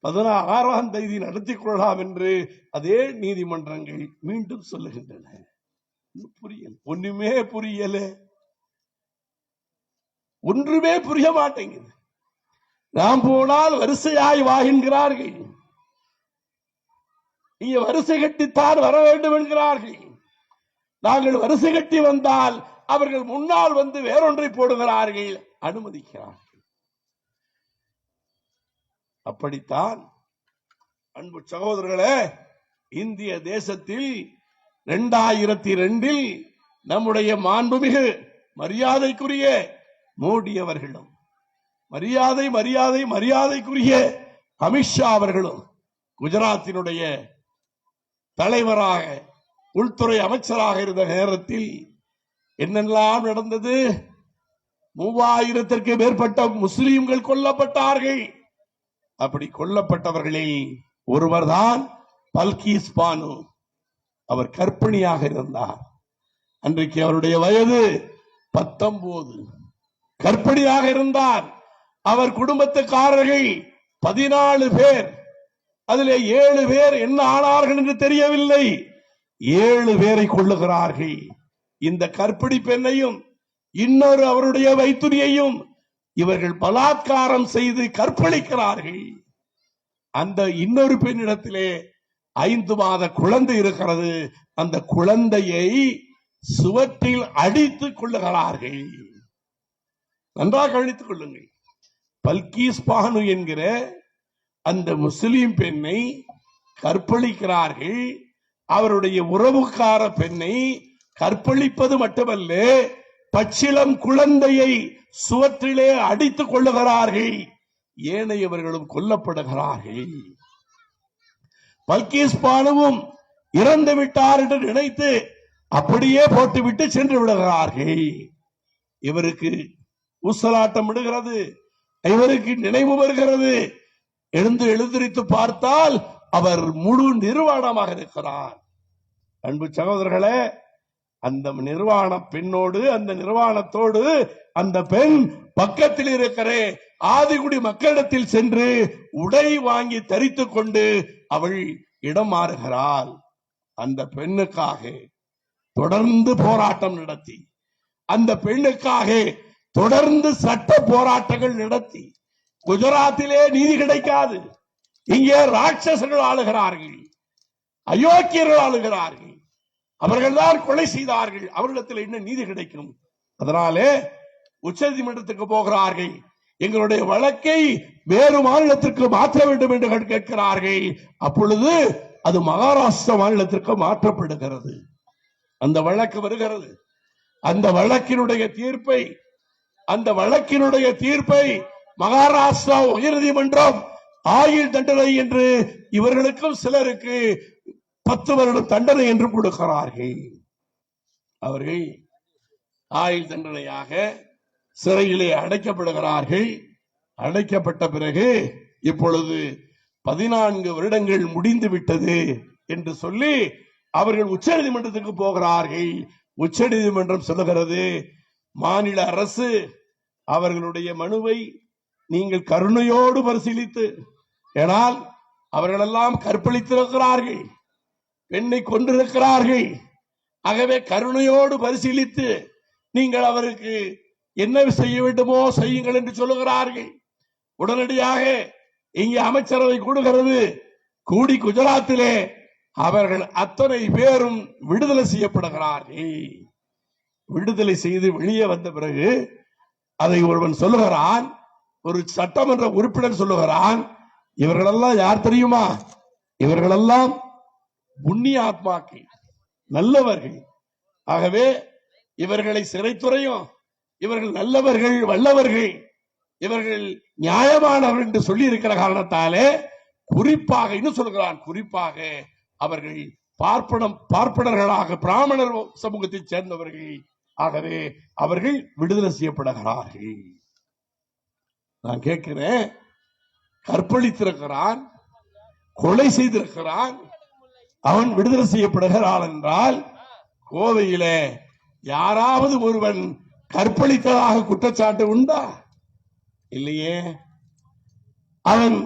16ஆம் தேதி நடத்திக் கொள்ளலாம் என்று அதே நீதிமன்றங்கள் மீண்டும் சொல்லுகின்றன. புரியல, ஒண்ணுமே புரியல, ஒன்றுமே புரிய மாட்டேங்குது. நாம் போனால் வரிசையாய் வாகின்றார்கள், இங்க வரிசை கட்டித்தான் வர வேண்டும் என்கிறார்கள். நாங்கள் வரிசை கட்டி வந்தால் அவர்கள் முன்னால் வந்து வேறொன்றை போடுகிறார்கள், அனுமதிக்கிறார்கள். அப்படித்தான் அன்பு சகோதரர்களே, இந்திய தேசத்தில் 2002 நம்முடைய மாண்புமிகு மரியாதைக்குரிய மோடி அவர்களும், மரியாதை மரியாதை மரியாதைக்குரிய அமித்ஷா அவர்களும் குஜராத்தினுடைய தலைவராக உள்துறை அமைச்சராக இருந்த நேரத்தில் என்னெல்லாம் நடந்தது? 3000த்திற்கு மேற்பட்ட முஸ்லிம்கள் கொல்லப்பட்டார்கள். அப்படி கொல்லப்பட்டவர்களில் ஒருவர்தான் பல்கீஸ் பானு. அவர் கர்ப்பிணியாக இருந்தார். அன்றைக்கு அவருடைய வயது 19. கர்ப்பிணியாக இருந்தார். அவர் குடும்பத்துக்காரர்கள் 14 பேர். அதிலே 7 பேர் என்ன ஆனார்கள் என்று தெரியவில்லை. 7 பேரை கொள்ளுகிறார்கள். இந்த கர்ப்பிணி பெண்ணையும் இன்னொரு அவருடைய வைத்துரியையும் இவர்கள் பலாத்காரம் செய்து கற்பழிக்கிறார்கள். அந்த இன்னொரு பெண்ணிடத்திலே 5 மாத குழந்தை இருக்கிறது. அந்த குழந்தையை சுவற்றில் அடித்துக் கொள்ளுகிறார்கள். நன்றாக கவனித்துக் கொள்ளுங்கள். பல்கீஸ் பானு என்கிற அந்த முஸ்லிம் பெண்ணை கற்பழிக்கிறார்கள். அவருடைய உறவுக்கார பெண்ணை கற்பழிப்பது மட்டுமல்ல, பச்சிளம் குழந்தையை சுவற்றிலே அடித்துக் கொள்ளுகிறார்கள். ஏனையவர்களும் கொல்லப்படுகிறார்கள். பல்கீஸ் பானுவும் இறந்து விட்டார் என்று நினைத்து அப்படியே போட்டுவிட்டு சென்று விடுகிறார்கள். இவருக்கு ஊசலாட்டம் விடுகிறது. இவருக்கு நினைவு வருகிறது. எழுந்திரித்து பார்த்தால் அவர் முழு நிர்வாணமாக இருக்கிறார். அன்பு சகோதரர்களே, அந்த நிர்வாண பெண்ணோடு, அந்த நிர்வாணத்தோடு அந்த பெண் பக்கத்தில் இருக்கிற ஆதிகுடி மக்களிடத்தில் சென்று உடை வாங்கி தரித்துக் கொண்டு அவள் இடம் மாறுகிறாள். அந்த பெண்ணுக்காக தொடர்ந்து போராட்டம் நடத்தி, அந்த பெண்ணுக்காக தொடர்ந்து சட்ட போராட்டங்கள் நடத்தி, குஜராத்திலே நீதி கிடைக்காது. இங்கே ராட்சசர்கள் ஆளுகிறார்கள், அயோக்கியர்கள் ஆளுகிறார்கள். அவர்கள் தான் கொலை செய்தார்கள். அவர்களிடத்தில் என்ன நீதி கிடைக்கும்? அதனாலே உச்ச நீதிமன்றத்துக்கு போகிறார்கள். எங்களுடைய வழக்கை வேறு மாநிலத்திற்கு மாற்ற வேண்டும் என்று கேட்கிறார்கள். அப்பொழுது அது மகாராஷ்டிரா மாநிலத்திற்கு மாற்றப்படுகிறது. அந்த வழக்கு வருகிறது. அந்த வழக்கினுடைய தீர்ப்பை மகாராஷ்டிரா உயர்நீதிமன்றம் ஆயுள் தண்டனை என்று இவர்களுக்கும் சிலருக்கு 10 வருடம் தண்டனை என்று கொடுக்கிறார்கள். அவர்கள் ஆயுள் தண்டனையாக சிறையிலே அடைக்கப்படுகிறார்கள். அடைக்கப்பட்ட பிறகு இப்பொழுது 14 வருடங்கள் முடிந்து விட்டது என்று சொல்லி அவர்கள் உச்ச நீதிமன்றத்துக்கு போகிறார்கள். உச்ச நீதிமன்றம் சொல்லுகிறது, மாநில அரசு அவர்களுடைய மனுவை நீங்கள் கருணையோடு பரிசீலித்து, ஏனால் அவர்களெல்லாம் கற்பழித்திருக்கிறார்கள், பெண்ணை கொண்டிருக்கிறார்கள். ஆகவே கருணையோடு பரிசீலித்து நீங்கள் அவருக்கு என்ன செய்ய வேண்டுமோ செய்யுங்கள் என்று சொல்லுகிறார்கள். உடனடியாக இங்கே அமைச்சரவை கூடுகிறது. கூடி குஜராத்திலே அவர்கள் அத்தனை பேரும் விடுதலை செய்யப்படுகிறார்கள். விடுதலை செய்து வெளியே வந்த பிறகு அதை ஒருவன் சொல்லுகிறான், ஒரு சட்டமன்ற உறுப்பினர் சொல்லுகிறான், இவர்களெல்லாம் யார் தெரியுமா? இவர்களெல்லாம் புண்ணிய ஆத்மாக்கள், நல்லவர்கள். ஆகவே இவர்களை சிறைத்துறையும் இவர்கள் நல்லவர்கள், வல்லவர்கள், இவர்கள் நியாயமானவர்கள் என்று சொல்லி இருக்கிற காரணத்தாலே குறிப்பாக இன்னும் சொல்கிறான், குறிப்பாக அவர்கள் பார்ப்பனர்களாக பிராமணர் சமூகத்தைச் சேர்ந்தவர்கள். ஆகவே அவர்கள் விடுதலை செய்யப்படுகிறார்கள். நான் கேட்கிறேன், கற்பழித்திருக்கிறான், கொலை செய்திருக்கிறான், அவன் விடுதலை செய்யப்படுகிறான் என்றால் கோவையில யாராவது ஒருவன் கற்பழித்ததாக குற்றச்சாட்டு உண்டா? இல்லையே. அவன்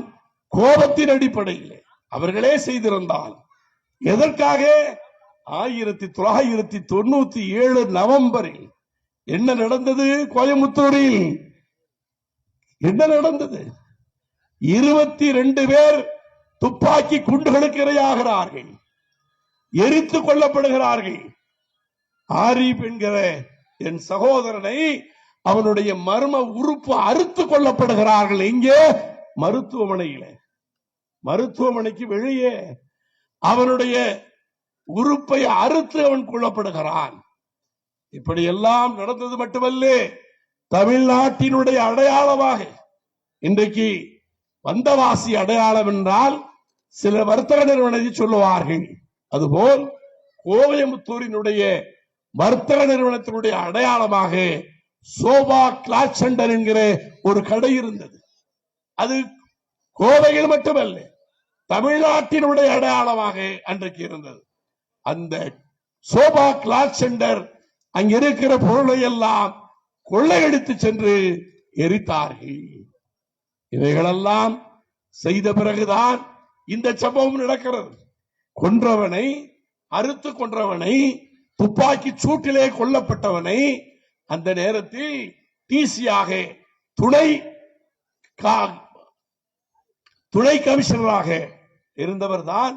கோபத்தின் அடிப்படையில் அவர்களே செய்திருந்தால் எதற்காக? 1997 நவம்பரில் என்ன நடந்தது? கோயம்புத்தூரில் என்ன நடந்தது? 22 பேர் துப்பாக்கி குண்டுகளுக்கு இரையாகிறார்கள், எரித்துக் கொல்லப்படுகிறார்கள். ஆரிப் என்கிற என் சகோதரனை அவனுடைய மர்ம உறுப்பு அறுத்து கொல்லப்படுகிறார்கள். எங்கே? மருத்துவமனைக்கு வெளியே அவனுடைய உறுப்பை அறுத்து அவன் கொல்லப்படுகிறான். இப்படி எல்லாம் நடந்தது மட்டுமல்ல, தமிழ்நாட்டினுடைய அடையாளமாக இன்றைக்கு வந்தவாசி அடையாளம் என்றால் சில வர்த்தக நிறுவனத்தை சொல்லுவார்கள். அதுபோல் கோயம்புத்தூரினுடைய வர்த்தக நிறுவனத்தினுடைய அடையாளமாக சோபா கிளாத் சென்டர் என்கிற ஒரு கடை இருந்தது. அது கோவையில் மட்டுமல்ல, தமிழ்நாட்டினுடைய அடையாளமாக அன்றைக்கு இருந்தது. அந்த சோபா கிளாத் சென்டர் அங்கிருக்கிற பொருளை எல்லாம் கொள்ளையடித்து சென்று எரித்தார்கள். இவைகளெல்லாம் செய்த பிறகுதான் இந்த சம்பவம் நடக்கிறது. கொன்றவனை, அறுத்து கொன்றவனை, துப்பாக்கி சூட்டிலே கொல்லப்பட்டவனை அந்த நேரத்தில் டிசியாக துணை கமிஷனராக இருந்தவர் தான்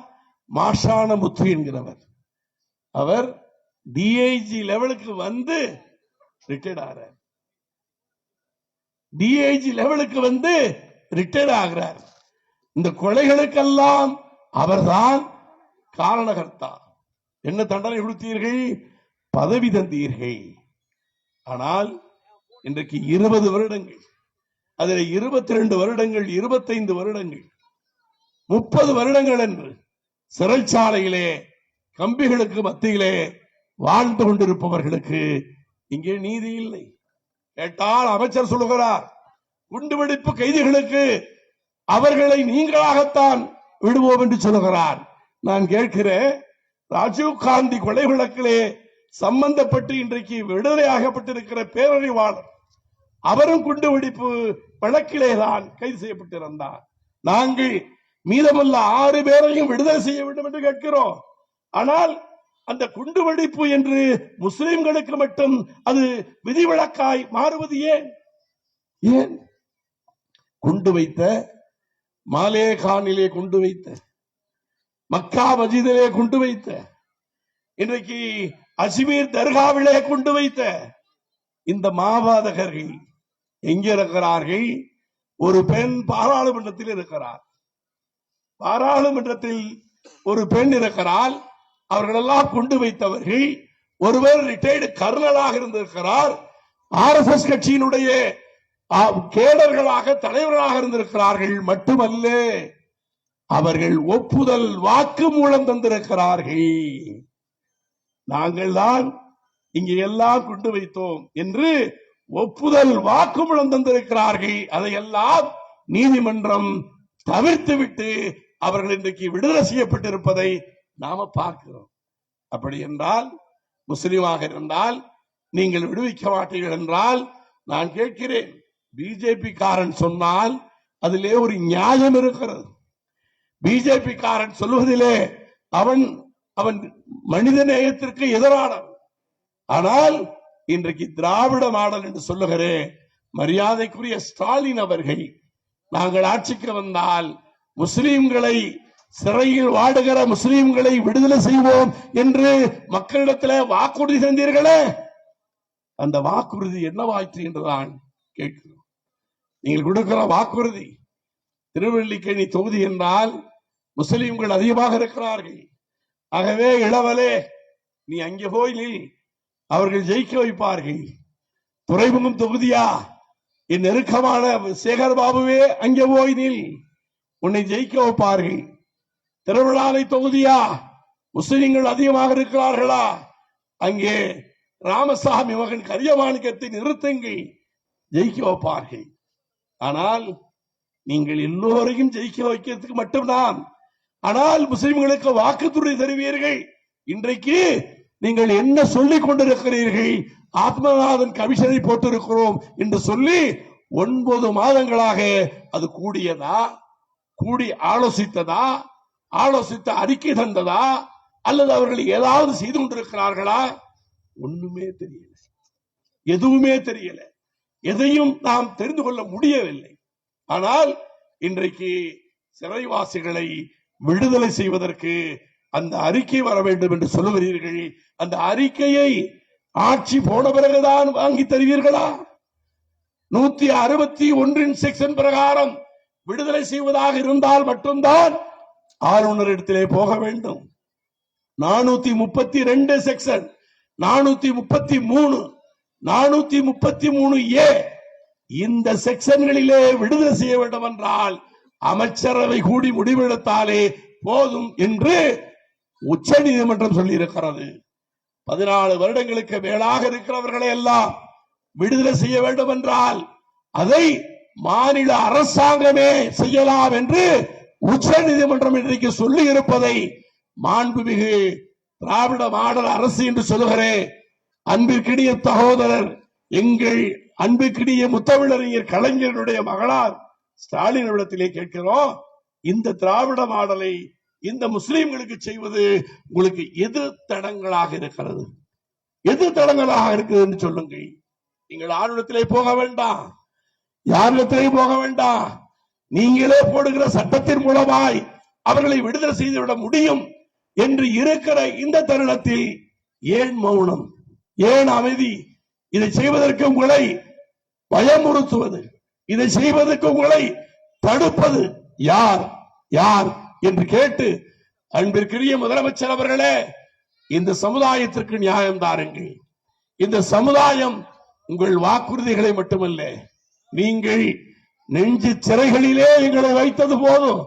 மாஷானமுத்து என்கிறவர். அவர் டிஐஜி லெவலுக்கு வந்து ரிட்டையர்ட் ஆகிறார். டிஐஜி லெவலுக்கு வந்து ரிட்டையர்ட் ஆகிறார். இந்த கொலைகளுக்கெல்லாம் அவர்தான் காரணகர்த்தா. என்ன தண்டனை கொடுத்தீர்கள்? பதவி தந்தீர்கள். ஆனால் இன்றைக்கு 20 வருடங்கள், அதில் 22 வருடங்கள், 25 வருடங்கள், 30 வருடங்கள் என்று சிறைச்சாலையிலே கம்பிகளுக்கு மத்தியிலே வாழ்ந்து கொண்டிருப்பவர்களுக்கு இங்கே நீதி இல்லை. கேட்டால் அமைச்சர் சொல்லுகிறார், குண்டுவெடிப்பு கைதிகளுக்கு அவர்களை நீங்களாகத்தான் விடுவோம் என்று சொல்லுகிறார். நான் கேட்கிறேன், ராஜீவ்காந்தி கொலை வழக்கிலே சம்பந்தப்பட்டு இன்றைக்கு விடுதலையாகப்பட்டிருக்கிற பேரறிவாளர், அவரும் குண்டுவெடிப்பு வழக்கிலேதான் கைது செய்யப்பட்டிருந்தார். நாங்கள் மீதமுள்ள 6 பேரையும் விடுதலை செய்ய வேண்டும் என்று கேட்கிறோம். ஆனால் அந்த குண்டுவெடிப்பு என்று முஸ்லிம்களுக்கு மட்டும் அது விதிவிலக்காய் மாறுவது ஏன்? ஏன்? குண்டு வைத்த மாலேகானிலே குண்டு வைத்த, மக்கா மஜிதிலே குண்டு வைத்த, இன்றைக்கு அஜ்மீர் தர்காவிலே குண்டு வைத்த இந்த மாபாதகர்கள் எங்கே இருக்கிறார்கள்? ஒரு பெண் பாராளுமன்றத்தில் இருக்கிறார். பாராளுமன்றத்தில் ஒரு பெண் இருக்கிறார். அவர்களெல்லாம் குண்டு வைத்தவர்கள். ஒருவர் ரிட்டையர்டு கர்னலாக இருந்திருக்கிறார். RSS கட்சியினுடைய கேடர்களாக, தலைவர்களாக இருந்திருக்கிறார்கள். மட்டுமல்ல, அவர்கள் ஒப்புதல் வாக்கு மூலம் தந்திருக்கிறார்கள். நாங்கள் தான் இங்கே எல்லாம் குண்டு வைத்தோம் என்று ஒப்புதல் வாக்குமூலம் தந்திருக்கிறார்கள். அதையெல்லாம் நீதிமன்றம் தவிர்த்துவிட்டு அவர்கள் இன்றைக்கு விடுதலை செய்யப்பட்டிருப்பதை நாம பார்க்கிறோம். அப்படி என்றால், முஸ்லிமாக இருந்தால் நீங்கள் விடுவிக்க மாட்டீர்கள் என்றால், நான் கேட்கிறேன், பிஜேபி காரன் சொன்னால் அதிலே ஒரு நியாயம் இருக்கிறது. பிஜேபி காரன் சொல்வதிலே அவன் மனித நேயத்திற்கு எதிரானவன். ஆனால் இன்றைக்கு திராவிட மாடல் என்று சொல்லுகிறேன், மரியாதைக்குரிய ஸ்டாலின் அவர்கள், நாங்கள் ஆட்சிக்கு வந்தால் முஸ்லிம்களை, சிறையில் வாடுகிற முஸ்லிம்களை விடுதலை செய்வோம் என்று மக்களிடத்தில் வாக்குறுதி தந்தீர்களே, அந்த வாக்குறுதி என்னவாயிற்று என்றுதான் கேட்கிறோம். நீங்கள் கொடுக்கிற வாக்குறுதி, திருவல்லிக்கேணி தொகுதி என்றால் முஸ்லிம்கள் அதிகமாக இருக்கிறார்கள். ஆகவே இளவலே, நீ அங்கே போய் நில், அவர்கள் ஜெயிக்க வைப்பார்கள். துறைமுகம் தொகுதியா, என் நெருக்கமான சேகர் பாபுவே அங்கே போய் நில், உன்னை ஜெயிக்க வைப்பார்கள். திருவிழாலை தொகுதியா, முஸ்லிம்கள் அதிகமாக இருக்கிறார்களா, அங்கே ராமசாமி மகன் கரியமாணிக்கத்தை நிறுத்துங்கள், ஜெயிக்க வைப்பார்கள். ஆனால் நீங்கள் எல்லோரையும் ஜெயிக்க வைக்கிறதுக்கு மட்டும்தான். ஆனால் முஸ்லிம்களுக்கு வாக்குறுதி தருவீர்கள். இன்றைக்கு நீங்கள் என்ன சொல்லிக் கொண்டிருக்கிறீர்கள்? ஆத்மநாதன் கமிஷனை போட்டிருக்கிறோம் என்று சொல்லி 9 மாதங்களாக அது கூடியதா, கூடி ஆலோசித்ததா, ஆலோசித்த அறிக்கை தந்ததா, அல்லது அவர்கள் ஏதாவது செய்து கொண்டிருக்கிறார்களா? ஒண்ணுமே தெரியல, எதுவுமே தெரியல, எதையும் நாம் தெரிந்து கொள்ள முடியவில்லை. ஆனால் இன்றைக்கு சிறைவாசிகளை விடுதலை செய்வதற்கு அந்த அறிக்கை வர வேண்டும் என்று சொல்லுகிறீர்கள். அந்த அறிக்கையை ஆட்சி போன பிறகுதான் வாங்கி தருவீர்களா? 161 செக்ஷன் பிரகாரம் விடுதலை செய்வதாக இருந்தால் மட்டும்தான் ஆளுநரிடத்திலே போக வேண்டும். 432 செக்ஷன், 433, 433A இந்த செக்ஷன்களிலே விடுதலை செய்ய வேண்டும் என்றால் அமைச்சரவை கூடி முடிவெடுத்தாலே போதும் என்று உச்ச நீதிமன்றம் சொல்லி இருக்கிறது. 14 வருடங்களுக்கு மேலாக இருக்கிறவர்களை எல்லாம் விடுதலை செய்ய வேண்டும் என்றால் அதை மாநில அரசாங்கமே செய்யலாம் என்று உச்ச நீதிமன்றம் இன்றைக்கு சொல்லி இருப்பதை மாண்புமிகு திராவிட மாடல் அரசு என்று சொல்லுகிறேன். அன்பிற்கினிய சகோதரர் எங்கள் அன்புக்கினிய முத்தமிழறிஞர் கலைஞருடைய மகளார் ஸ்டாலின் இடத்திலே கேட்கிறோம், இந்த திராவிட மாடலை இந்த முஸ்லிம்களுக்கு செய்வது உங்களுக்கு எது தடங்களாக இருக்கிறது? எது தடங்களாக இருக்குது என்று சொல்லுங்கள். நீங்கள் ஆளுநத்திலே போக வேண்டாம், யாரிடத்திலே போக வேண்டாம். நீங்களே போடுகிற சட்டத்தின் மூலமாய் அவர்களை விடுதலை செய்துவிட முடியும் என்று இருக்கிற இந்த தருணத்தில் ஏன் மௌனம், ஏன் அமைதி? இதை செய்வதற்கு உங்களை பயமுறுத்துவது, இதை செய்வதற்கு உங்களை தடுப்பது யார் யார் என்று கேட்டு, அன்பிற்குரிய முதலமைச்சர் அவர்களே, இந்த சமுதாயத்திற்கு நியாயம் தாருங்கள். இந்த சமுதாயம் உங்கள் வாக்குறுதிகளை மட்டுமல்ல, நீங்கள் நெஞ்சு சிறைகளிலே எங்களை வைத்தது போதும்.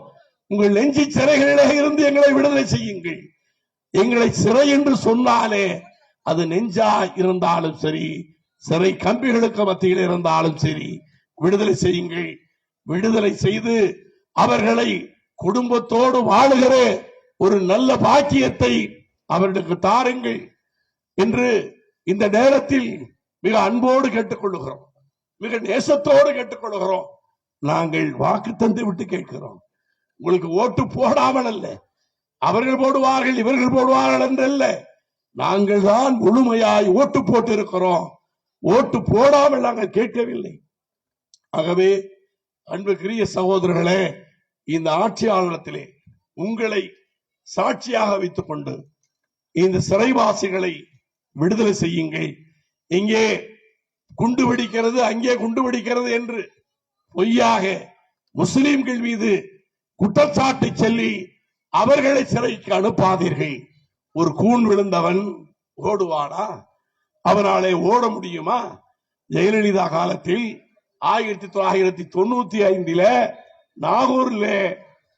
உங்கள் நெஞ்சு சிறைகளிலே இருந்து எங்களை விடுதலை செய்யுங்கள். எங்களை சிறை என்று சொன்னாலே அது நெஞ்சா இருந்தாலும் சரி, சிறை கம்பிகளுக்கு மத்தியில் இருந்தாலும் சரி, விடுதலை செய்யுங்கள். விடுதலை செய்து அவர்களை குடும்பத்தோடு வாழுகிற ஒரு நல்ல பாக்கியத்தை அவர்களுக்கு தாருங்கள் என்று இந்த நேரத்தில் மிக அன்போடு கேட்டுக்கொள்ளுகிறோம், மிக நேசத்தோடு கேட்டுக்கொள்ளுகிறோம். நாங்கள் வாக்கு தந்து விட்டு கேட்கிறோம். உங்களுக்கு ஓட்டு போடாமல் அல்ல, அவர்கள் போடுவார்கள் இவர்கள் போடுவார்கள் என்றல்ல, நாங்கள் தான் முழுமையாய் ஓட்டு போட்டு இருக்கிறோம். ஓட்டு போடாமல் நாங்கள் கேட்கவில்லை. ஆகவே அன்புக்குரிய சகோதரர்களே, இந்த ஆட்சியாளத்திலே உங்களை சாட்சியாக வைத்துக் கொண்டு இந்த சிறைவாசிகளை விடுதலை செய்யுங்கள். இங்கே குண்டு வெடிக்கிறது, அங்கே குண்டு வெடிக்கிறது என்று பொய்யாக முஸ்லிம்கள் மீது குற்றச்சாட்டை சொல்லி அவர்களை சிறைக்கு அனுப்பாதீர்கள். ஒரு கூன் விழுந்தவன் ஓடுவானா? அவனாலே ஓட முடியுமா? ஜெயலலிதா காலத்தில் 1995 நாகூர்ல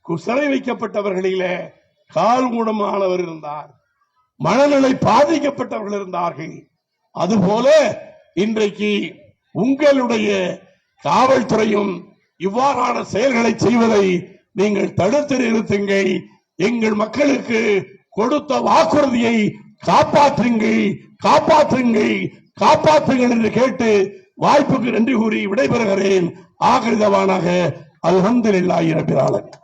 சிறை வைக்கப்பட்டவர்களிலே கால் ஊனமானவர் இருந்தார், மனநிலை பாதிக்கப்பட்டவர்கள் இருந்தார்கள். அதுபோல இன்றைக்கு உங்களுடைய காவல்துறையும் இவ்வாறான செயல்களை செய்வதை நீங்கள் தடுத்து நிறுத்துங்கள். எங்கள் மக்களுக்கு கொடுத்த வாக்குறுதியை காப்பாற்றுங்கள், காப்பாற்றுங்கள், காப்பாற்றுங்கள் என்று கேட்டு வாய்ப்புக்கு நன்றி கூறி விடைபெறுகிறேன். ஆகிருதவானாக அல்ஹம்துலில்லாஹி ரப்பில் ஆலமீன்.